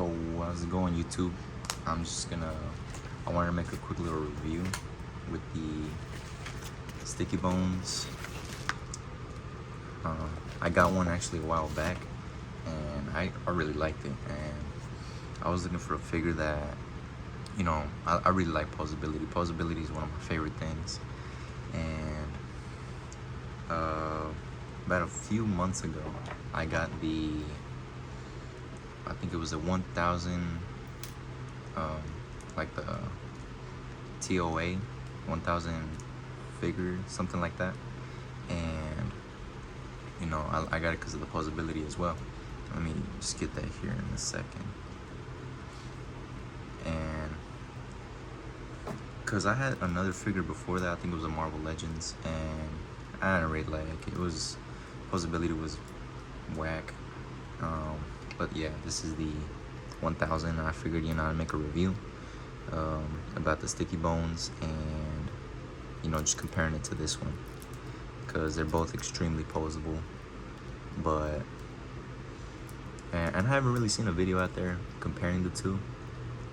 So as I go on YouTube, I wanted to make a quick little review with the Stickybones. I got one actually a while back, and I really liked it. And I was looking for a figure that, you know, I really like posability. Posability is one of my favorite things. And about a few months ago, I got I think it was a 1000, like the TOA 1000 figure, something like that. And you know, I got it because of the posability as well. Let me just get that here in a second. And because I had another figure before that, I think it was a Marvel Legends, and I didn't really like it. Posability was whack. But yeah, this is the 1000. I figured, you know, I'd make a review about the Stickybones, and you know, just comparing it to this one, because they're both extremely posable. But and I haven't really seen a video out there comparing the two,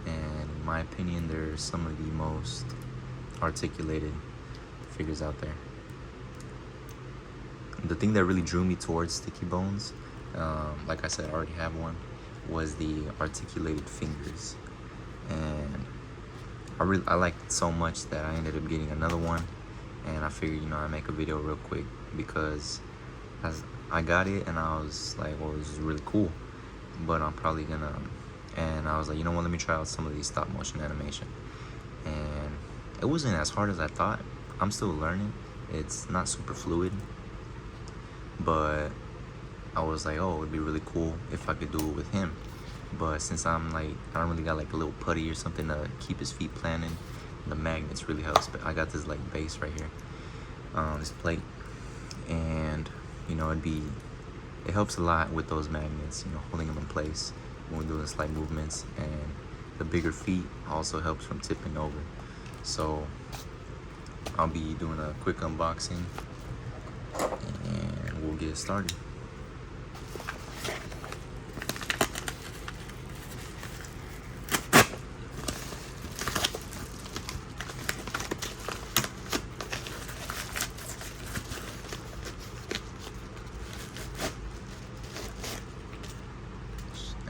and in my opinion, they're some of the most articulated figures out there. The thing that really drew me towards Stickybones, like I said, I already have one, was the articulated fingers. And I liked it so much that I ended up getting another one. And I figured, you know, I'd make a video real quick, because as I got it and I was like, well, this is really cool, but I'm probably gonna, and I was like, you know what, let me try out some of these stop motion animation. And it wasn't as hard as I thought. I'm still learning. It's not super fluid, but I was like, oh, it'd be really cool if I could do it with him. But since I'm like, I don't really got like a little putty or something to keep his feet planted, the magnets really helps. But I got this like base right here, this plate, and you know, it helps a lot with those magnets, you know, holding them in place when we're doing slight movements. And the bigger feet also helps from tipping over. So I'll be doing a quick unboxing, and we'll get started.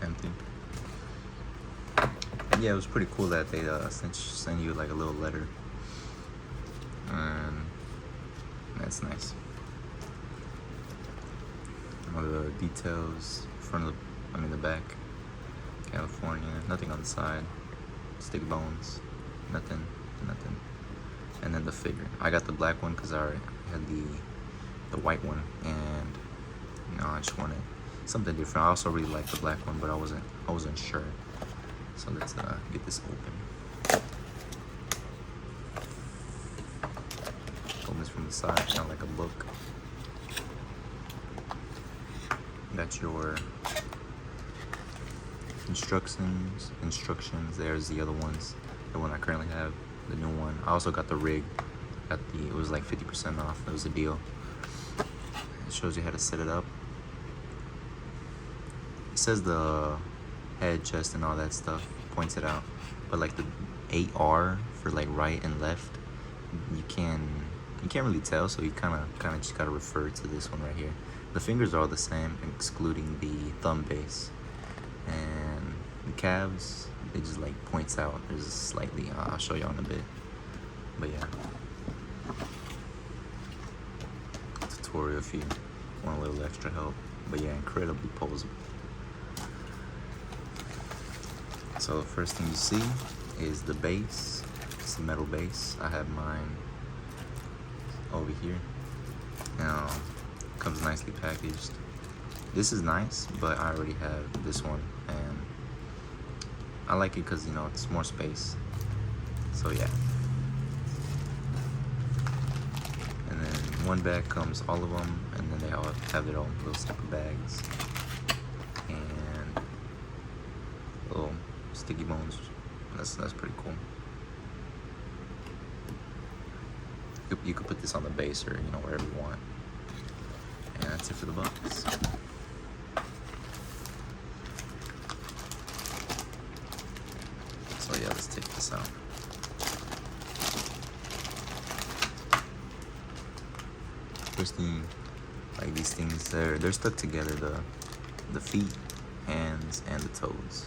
Empty. Yeah, it was pretty cool that they send you like a little letter, and that's nice. All the details, the back, California, nothing on the side, Stickybones, nothing. And then the figure, I got the black one because I already had the white one, and you know, I just wanted something different. I also really liked the black one, but I wasn't sure. So let's get this open. Open this from the side, kind of like a book. Got your instructions. There's the other ones. The one I currently have, the new one. I also got the rig. It was like 50% off. It was a deal. It shows you how to set it up. It says the head, chest, and all that stuff, points it out. But like the 8R for like right and left, you can't really tell. So you kind of just gotta refer to this one right here. The fingers are all the same, excluding the thumb base, and the calves, it just like points out. There's a slightly, I'll show you in a bit. But yeah, tutorial if you want a little extra help. But yeah, incredibly posable. So the first thing you see is the base. It's a metal base. I have mine over here. Now, comes nicely packaged. This is nice, but I already have this one, and I like it because, you know, it's more space. So yeah. And then one bag comes all of them, and then they all have their own little separate bags. And little Stickybones. That's pretty cool. You could put this on the base, or you know, wherever you want. And that's it for the box. yeah, let's take this out. First thing, like these things, they're stuck together, the feet, hands, and the toes.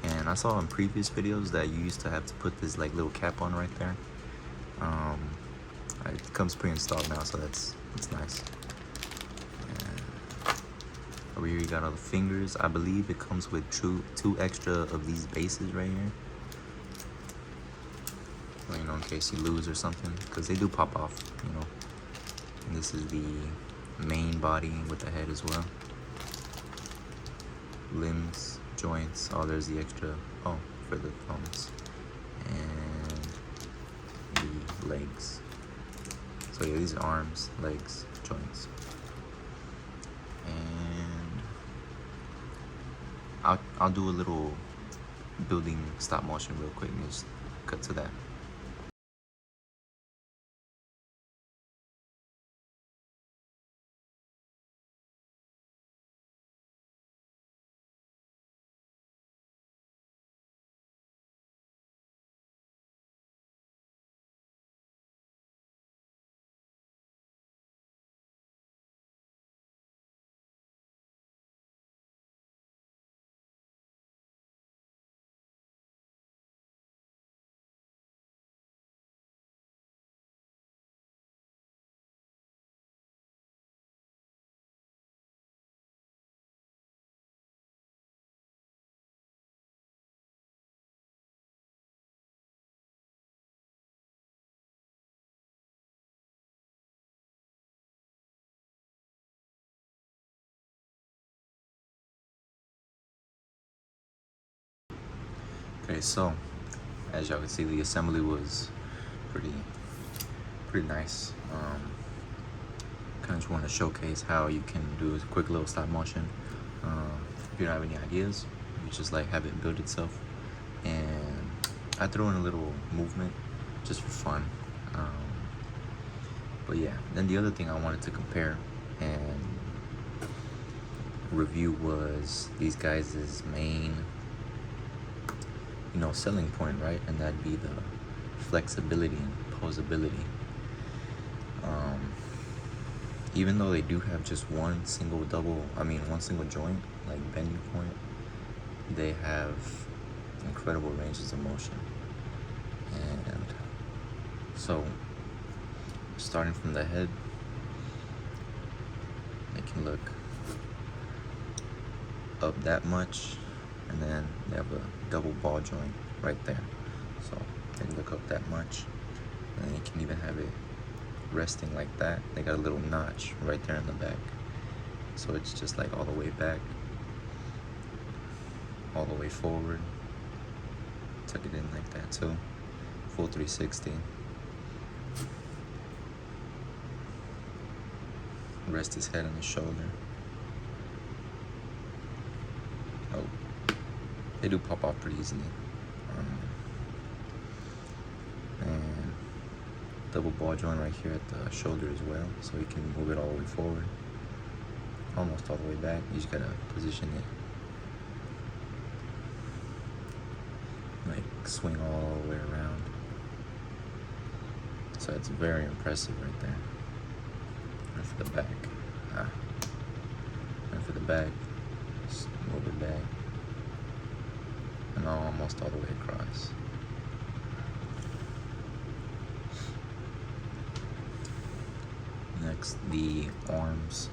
And I saw in previous videos that you used to have to put this like little cap on right there. It comes pre-installed now, so that's nice. And over here you got all the fingers. I believe it comes with two extra of these bases right here. Well, you know, in case you lose or something, because they do pop off, you know. And this is the main body with the head as well. Limbs, joints. Oh, there's the extra. Oh, for the thumbs and the legs. So yeah, these are arms, legs, joints, and I'll do a little building stop motion real quick and just cut to that. Okay, so as y'all can see, the assembly was pretty nice. Kind of just want to showcase how you can do a quick little stop motion. If you don't have any ideas, you just like have it build itself. And I throw in a little movement just for fun. But yeah, then the other thing I wanted to compare and review was these guys' main, you know, selling point, right? And that'd be the flexibility and posability. Even though they do have just one single joint, like bending point, they have incredible ranges of motion. And so, starting from the head, they can look up that much, and then they have a double ball joint right there. So they can look up that much, and then you can even have it resting like that. They got a little notch right there in the back, so it's just like all the way back, all the way forward. Tuck it in like that too. Full 360. Rest his head on his shoulder. Oh, they do pop off pretty easily. And double ball joint right here at the shoulder as well, so you can move it all the way forward, almost all the way back. You just gotta position it, like swing all the way around. So it's very impressive right there. And for the back, and for the back, just move it back, and almost all the way across. Next, the arms.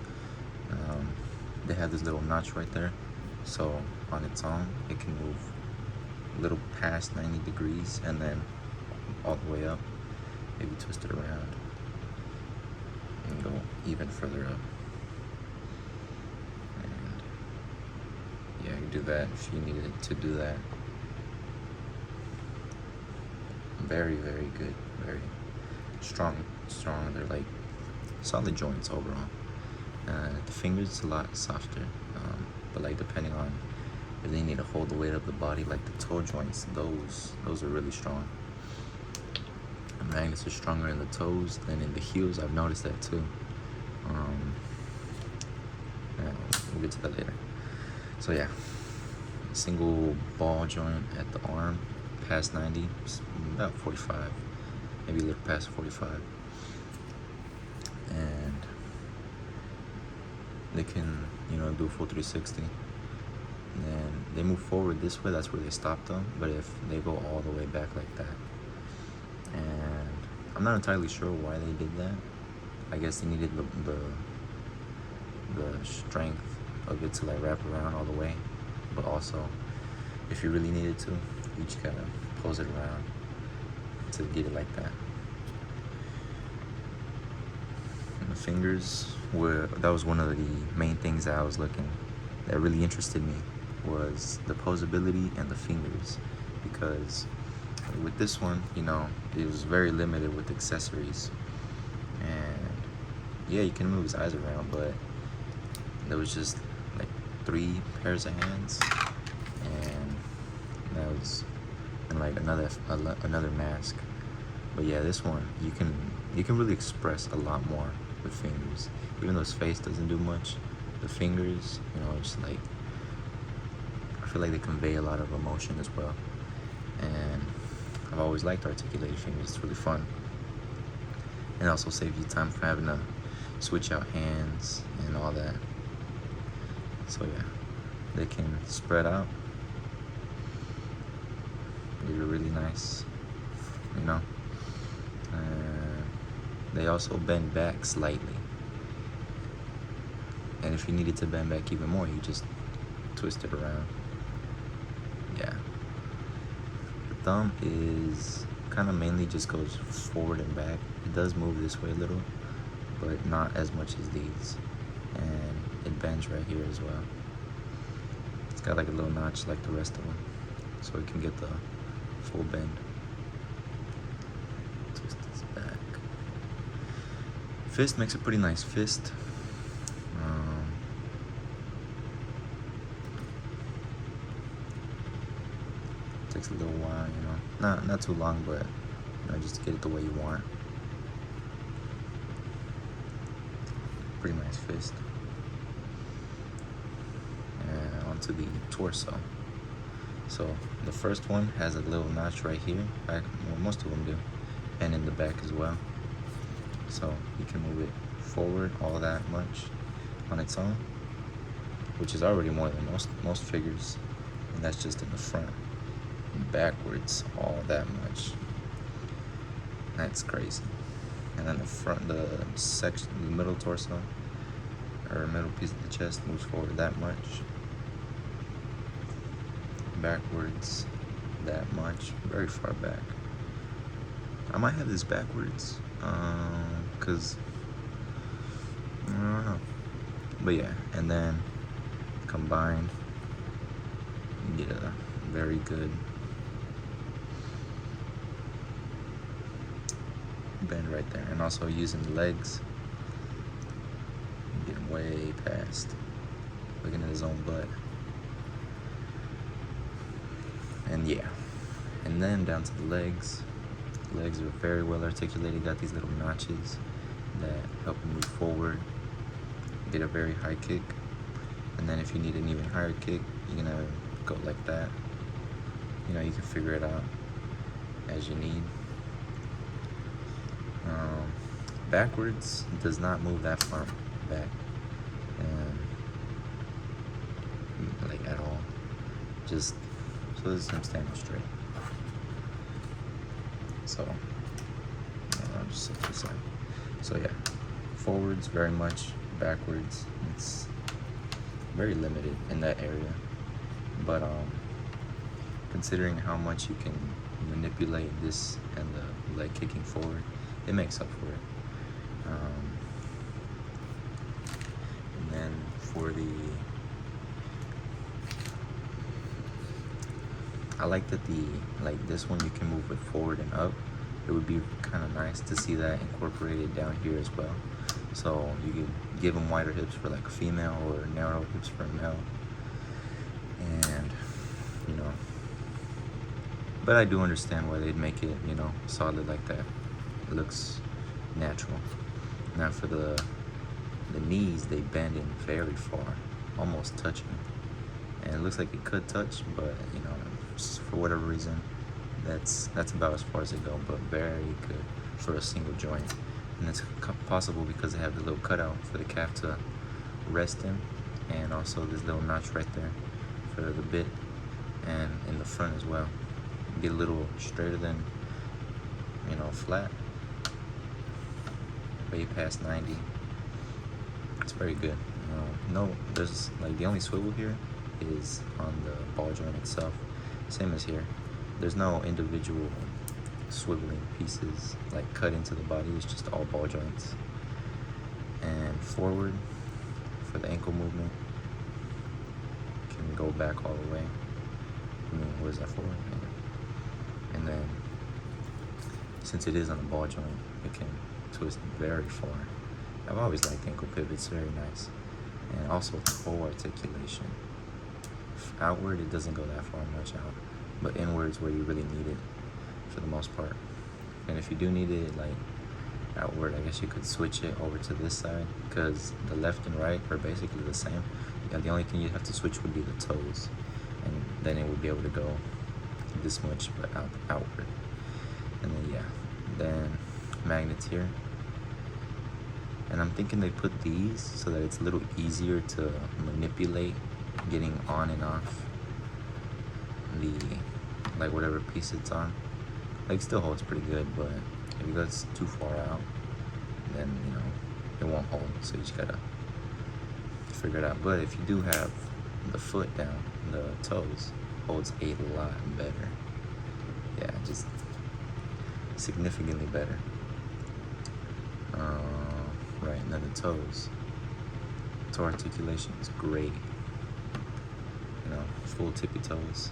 They have this little notch right there, so on its own it can move a little past 90 degrees and then all the way up, maybe twist it around and go even further up. And yeah, you can do that if you needed to do that. Very, very good, very strong. They're like solid joints overall. The fingers is a lot softer, but like depending on if they need to hold the weight of the body, like the toe joints, those are really strong. The magnets are stronger in the toes than in the heels. I've noticed that too. We'll get to that later. So yeah, single ball joint at the arm, past 90, about 45, maybe a little past 45. And they can, do a full 360. And they move forward this way, that's where they stop them. But if they go all the way back like that, and I'm not entirely sure why they did that. I guess they needed the strength of it to like wrap around all the way. But also, if you really needed to, you just gotta pose it around to get it like that. And the fingers that was one of the main things that I was looking, that really interested me, was the posability and the fingers. Because with this one, it was very limited with accessories. And yeah, you can move his eyes around, but there was just like 3 pairs of hands, and that was, and like another mask. But yeah, this one you can really express a lot more with fingers. Even though his face doesn't do much, the fingers, just like, I feel like they convey a lot of emotion as well. And I've always liked articulated fingers. It's really fun, and also saves you time for having to switch out hands and all that. So yeah, they can spread out. They're really nice, they also bend back slightly, and if you needed to bend back even more, you just twist it around. Yeah, the thumb is kind of mainly just goes forward and back. It does move this way a little, but not as much as these. And it bends right here as well. It's got like a little notch like the rest of them, so it can get the full bend. Twist this back. Fist makes a pretty nice fist. Takes a little while, not too long, but just to get it the way you want. Pretty nice fist. And onto the torso. So the first one has a little notch right here. Well, most of them do, and in the back as well. So you can move it forward all that much on its own, which is already more than most figures, and that's just in the front. And backwards all that much. That's crazy. And then the middle torso, or middle piece of the chest, moves forward that much. Backwards that much, very far back. I might have this backwards, cause I don't know. But yeah, and then combined, you get a very good bend right there. And also using the legs, getting way past, looking at his own butt. And yeah, and then down to the legs. Legs are very well articulated, got these little notches that help you move forward, get a very high kick. And then if you need an even higher kick, you're gonna go like that. You can figure it out as you need. Backwards does not move that far back, and like at all. Just so this is him standing straight. So I'll just set this aside. So yeah, forwards very much, backwards it's very limited in that area. But considering how much you can manipulate this and the leg kicking forward, it makes up for it. And then for I like that this one you can move it forward and up. It would be kind of nice to see that incorporated down here as well. So you could give them wider hips for like a female, or narrow hips for a male. And but I do understand why they'd make it, solid like that. It looks natural. Now for the knees, they bend in very far, almost touching. And it looks like it could touch, but for whatever reason, That's about as far as it go, but very good for a single joint. And it's possible because they have the little cutout for the calf to rest in, and also this little notch right there for the bit, and in the front as well. Get a little straighter than, you know, flat. Way past 90. It's very good. No, there's like the only swivel here is on the ball joint itself, same as here. There's no individual swiveling pieces like cut into the body. It's just all ball joints. And forward for the ankle movement, can go back all the way. I mean, what is that for? And then since it is on a ball joint, it can twist very far. I've always liked ankle pivots, very nice. And also toe articulation. Outward, it doesn't go that far much out, but inwards where you really need it for the most part. And if you do need it like outward, I guess you could switch it over to this side, because the left and right are basically the same. Yeah, the only thing you'd have to switch would be the toes, and then it would be able to go this much but outward. And then yeah, then magnets here. And I'm thinking they put these so that it's a little easier to manipulate getting on and off the, like, whatever piece it's on. Like, still holds pretty good, but if it goes too far out, then, you know, it won't hold. So you just gotta figure it out. But if you do have the foot down, the toes, holds a lot better. Yeah, just significantly better. Right, and then the toes. Toe articulation is great. You know, full tippy toes.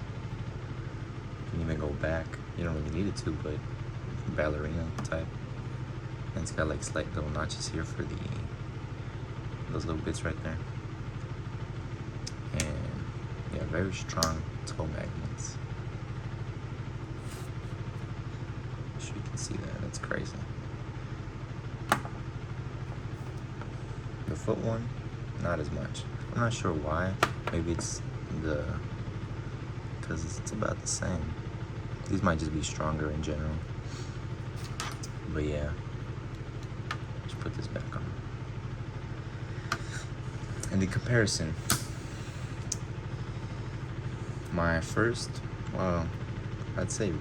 You can even go back. You don't really need it to, but ballerina type. And it's got like slight little notches here for those little bits right there. And yeah, very strong toe magnets. I'm sure you can see that. That's crazy. The foot one, not as much. I'm not sure why. Maybe it's because it's about the same. These might just be stronger in general. But yeah, just put this back on. And the comparison. My first, I'd say,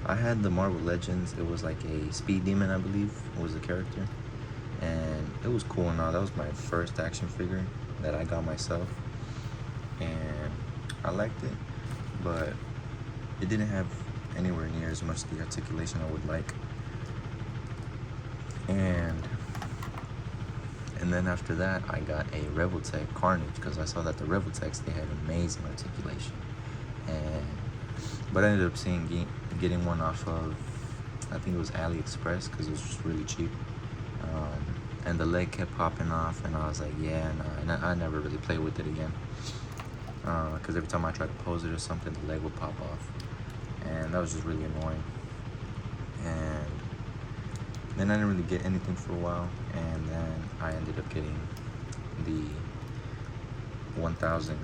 I had the Marvel Legends. It was like a speed demon, I believe, was the character. And it was cool and all. That was my first action figure that I got myself, and I liked it, but it didn't have anywhere near as much the articulation I would like. And then after that, I got a Revoltech Carnage, because I saw that the Revoltechs, they had amazing articulation. But I ended up getting one off of, I think it was AliExpress, because it was just really cheap. And the leg kept popping off, and I was like, yeah, no. And I never really played with it again, because every time I tried to pose it or something, the leg would pop off, and that was just really annoying. And then I didn't really get anything for a while, and then I ended up getting the 1000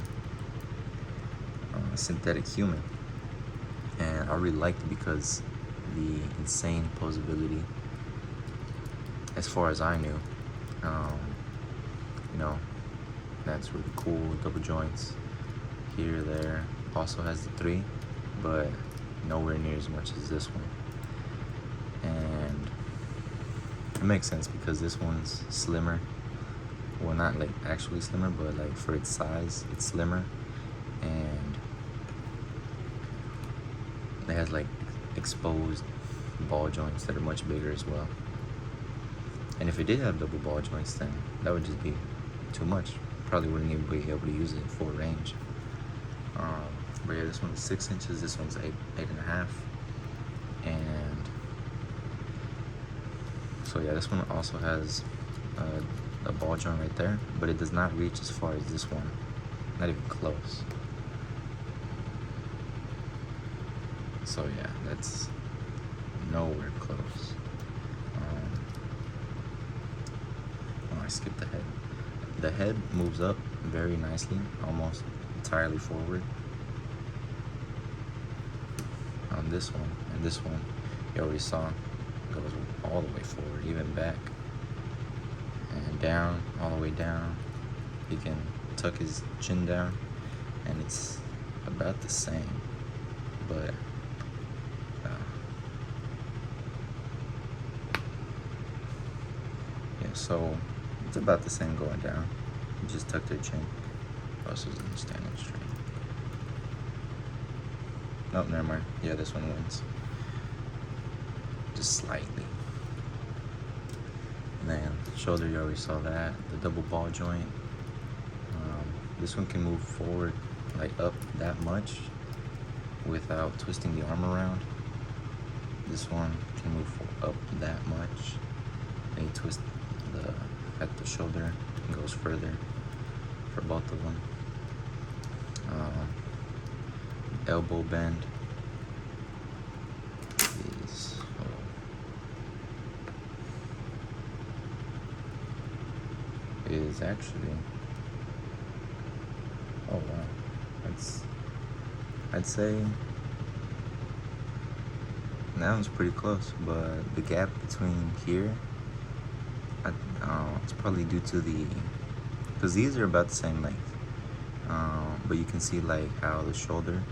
synthetic human, and I really liked it because the insane posability, as far as I knew. You know, that's really cool. Double joints here, there. Also has the 3, but nowhere near as much as this one. And it makes sense because this one's slimmer. Well, not like actually slimmer, but like for its size, it's slimmer. And it has like exposed ball joints that are much bigger as well. And if it did have double ball joints, then that would just be too much. Probably wouldn't even be able to use it full range. But yeah, this one is 6 inches, this one's 8.5. And so yeah, this one also has a ball joint right there, but it does not reach as far as this one. Not even close. So yeah, that's nowhere close. I skipped the head. The head moves up very nicely, almost entirely forward. on this one. And this one, you already saw, goes all the way forward, even back. And down, all the way down. He can tuck his chin down, and it's about the same. But yeah, so it's about the same going down. You just tuck their chin. Also isn't standing straight. Nope, never mind. Yeah, this one wins. Just slightly. And then shoulder, you already saw that. The double ball joint. This one can move forward, like up that much without twisting the arm around. This one can move up that much. Then you twist at the shoulder, and goes further for both of them. Elbow bend is actually, oh wow, I'd say that one's pretty close, but the gap between here, it's probably due to because these are about the same length, but you can see like how the shoulder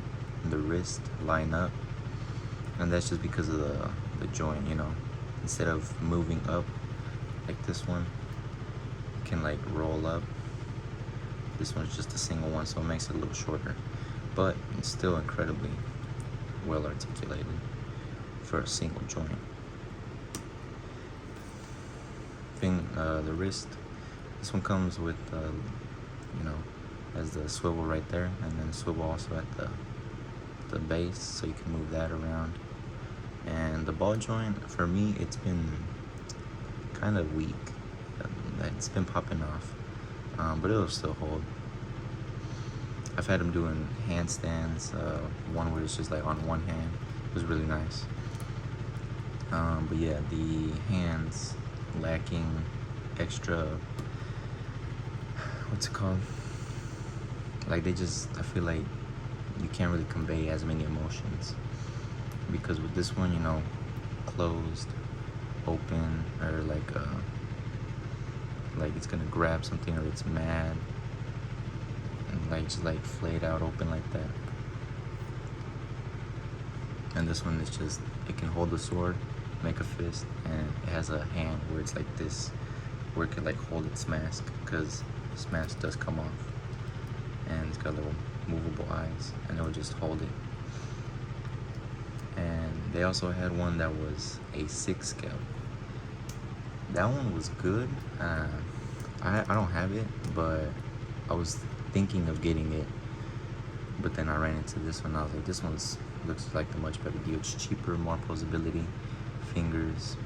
and the wrist line up, and that's just because of the joint, you know. Instead of moving up like this one, it can like roll up. This one's just a single one, so it makes it a little shorter, but it's still incredibly well articulated for a single joint. The wrist, this one comes with you know, has the swivel right there, and then swivel also at the base, so you can move that around. And the ball joint, for me, it's been kind of weak. It's been popping off, but it'll still hold. I've had them doing handstands, one where it's just like on one hand. It was really nice. But yeah, the hands lacking extra, what's it called? Like I feel like you can't really convey as many emotions. Because with this one, you know, closed, open, or like it's gonna grab something, or it's mad, and like just like flayed out open like that. And this one is just, it can hold the sword, make a fist, and it has a hand where it's like this, where it can like hold its mask, because this mask does come off, and it's got little movable eyes, and it will just hold it. And they also had one that was a 6 scale. That one was good. I don't have it, but I was thinking of getting it. But then I ran into this one. I was like, this one's looks like a much better deal. It's cheaper, more posability, fingers.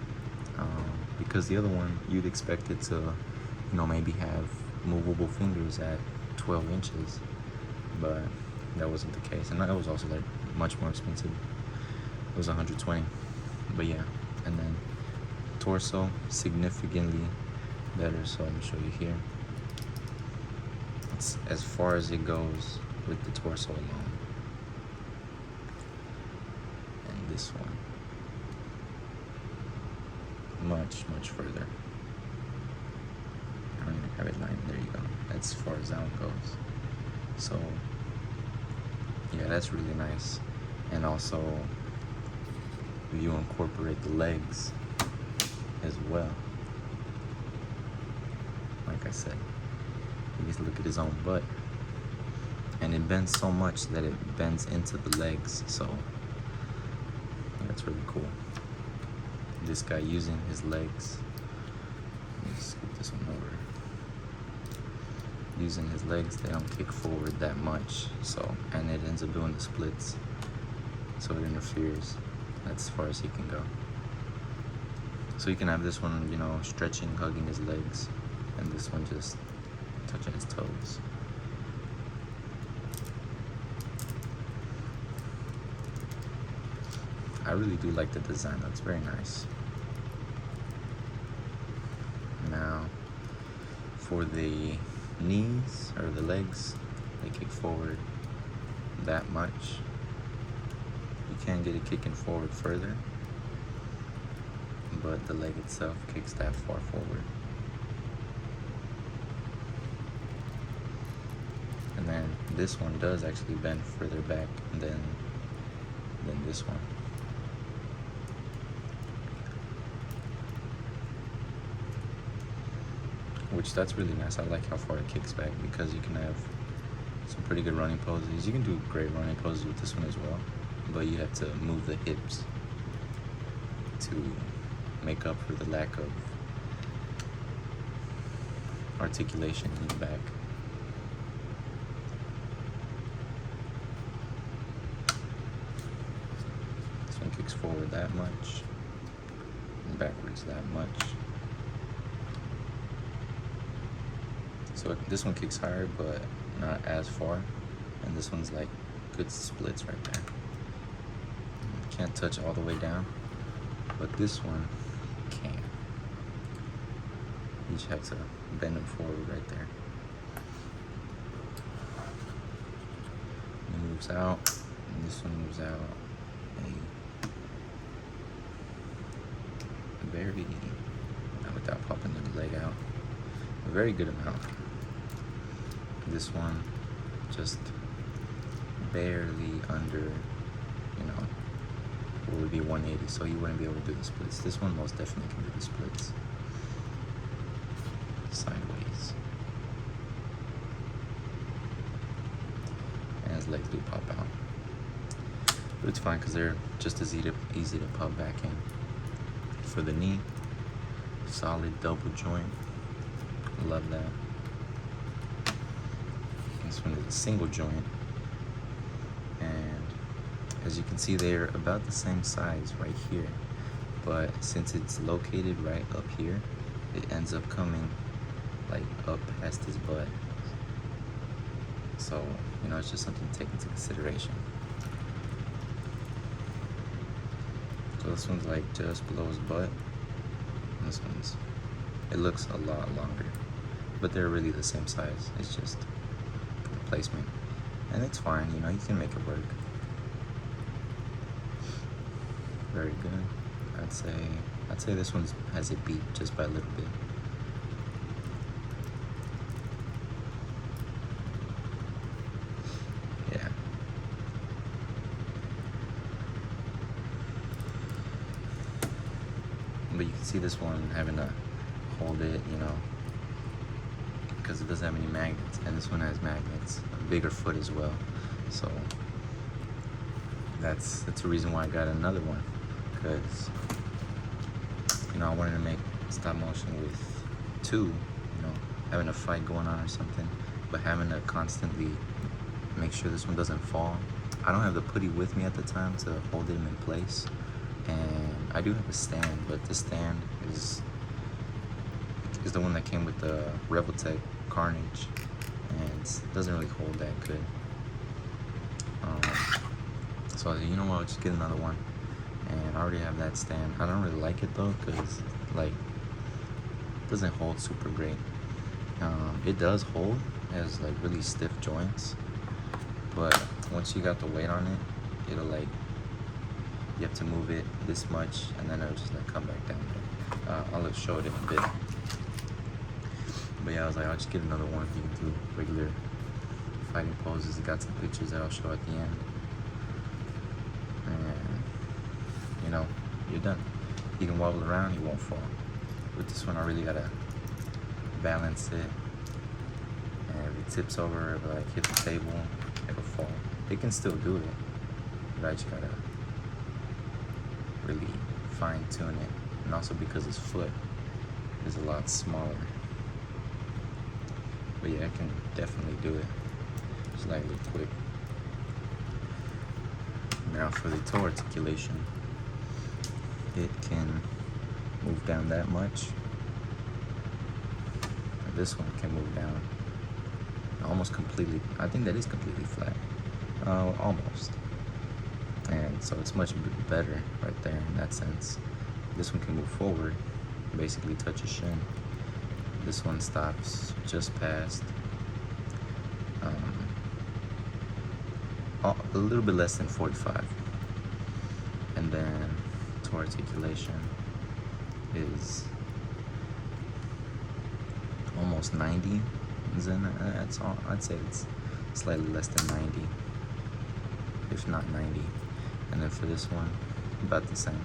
Because the other one, you'd expect it to, you know, maybe have movable fingers at 12 inches. But that wasn't the case. And that was also like much more expensive. It was 120, but yeah. And then torso, significantly better, so I'm gonna show you here. It's as far as it goes with the torso alone. And this one, much further. I don't even have it lined. There you go. That's as far as that one goes. So yeah, that's really nice. And also, you incorporate the legs as well. Like I said, he gets to look at his own butt, and it bends so much that it bends into the legs, so that's really cool. This guy using his legs, let me scoot this one over. Using his legs, they don't kick forward that much, so, and it ends up doing the splits, so it interferes. That's as far as he can go. So you can have this one, you know, stretching, hugging his legs, and this one just touching his toes. I really do like the design. That's very nice. Now, for the knees or the legs, they kick forward that much. You can get it kicking forward further, but the leg itself kicks that far forward. And then this one does actually bend further back than this one. Which that's really nice. I like how far it kicks back because you can have some pretty good running poses. You can do great running poses with this one as well, but you have to move the hips to make up for the lack of articulation in the back. This one kicks forward that much and backwards that much. So this one kicks higher, but not as far. And this one's like good splits right there. Can't touch all the way down, but this one can. You just have to bend them forward right there. It moves out, and this one moves out a very, without popping the leg out, a very good amount. This one just barely under, what would be 180, so you wouldn't be able to do the splits. This one most definitely can do the splits. Sideways. And his legs do pop out. But it's fine because they're just as easy to pop back in. For the knee, solid double joint. Love that. This one is a single joint, and as you can see, they're about the same size right here, but since it's located right up here, it ends up coming like up past his butt. So it's just something to take into consideration. So this one's like just below his butt, and this one's, it looks a lot longer, but they're really the same size. It's just placement, and it's fine. You can make it work. Very good. I'd say this one has it beat just by a little bit. Yeah. But you can see this one having to hold it, because it doesn't have any magnets, and this one has magnets, a bigger foot as well. So that's a reason why I got another one, because I wanted to make stop motion with two, having a fight going on or something, but having to constantly make sure this one doesn't fall. I don't have the putty with me at the time to hold him in place, and I do have a stand, but the stand is the one that came with the Revoltech Carnage, and it doesn't really hold that good. So I said, you know what, I'll just get another one, and I already have that stand. I don't really like it though, because it doesn't hold super great. It does hold, it has like really stiff joints, but once you got the weight on it, it'll you have to move it this much, and then it'll just come back down there. I'll show it in a bit. But yeah, I was like, I'll just get another one. You can do regular fighting poses. I got some pictures that I'll show at the end. And, you're done. You can wobble around, you won't fall. With this one, I really gotta balance it. And if it tips over, it'll hit the table, it'll fall. It can still do it, but I just gotta really fine tune it. And also because his foot is a lot smaller. But yeah, I can definitely do it. Just real quick. Now for the toe articulation, it can move down that much. This one can move down almost completely. I think that is completely flat. Almost. And so it's much better right there in that sense. This one can move forward, basically touch his shin. This one stops just past a little bit less than 45. toe articulation is almost 90. That's all. I'd say it's slightly less than 90, if not 90. And then for this one, about the same.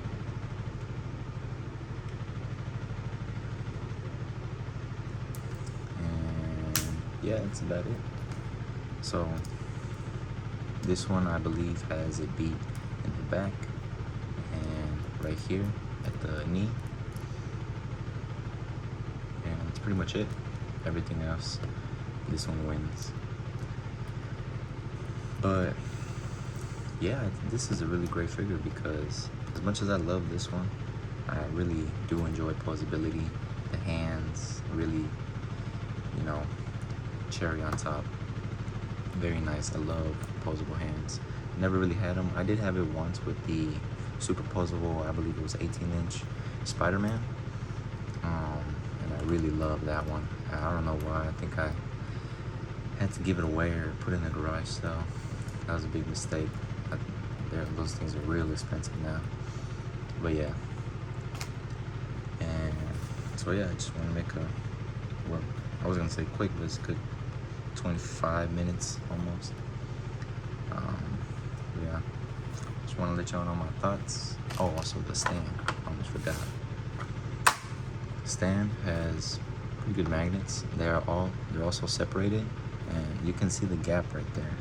And yeah, that's about it. So this one I believe has a beat in the back and right here at the knee. And that's pretty much it. Everything else, this one wins. But yeah, this is a really great figure because as much as I love this one, I really do enjoy posability. The hands, really, you know, cherry on top. Very nice. I love posable hands. Never really had them. I did have it once with the super posable, I believe it was 18-inch Spider-Man. And I really love that one. I don't know why. I think I had to give it away or put it in the garage sale. That was a big mistake. Those things are real expensive now. But yeah. And so yeah, I just want to make a, well, I was gonna say quick, but it's good. 25 minutes almost. Yeah, just want to let y'all know my thoughts. Oh, also the stand, I almost forgot. Stand has pretty good magnets. They're also separated, and you can see the gap right there.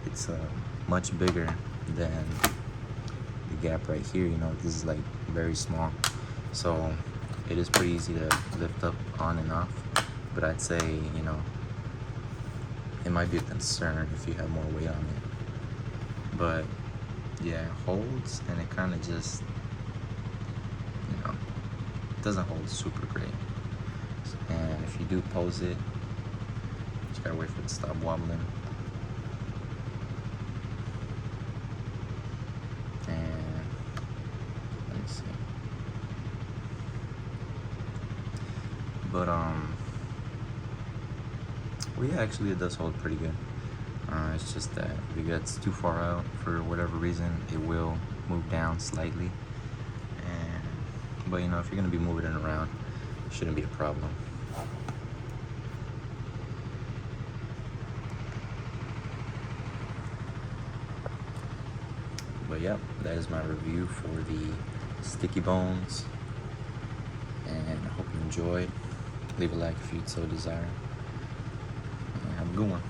It's much bigger than the gap right here. You know, this is like very small, so it is pretty easy to lift up on and off. But I'd say, you know, it might be a concern if you have more weight on it. But yeah, it holds, and it kind of just, you know, it doesn't hold super great. And if you do pose it, you gotta wait for it to stop wobbling. And let me see. But well, yeah, actually it does hold pretty good. It's just that if it gets too far out for whatever reason, it will move down slightly. But you know, if you're gonna be moving it around, it shouldn't be a problem. But yep, that is my review for the Stickybones, and I hope you enjoyed. Leave a like if you so desire, and have a good one.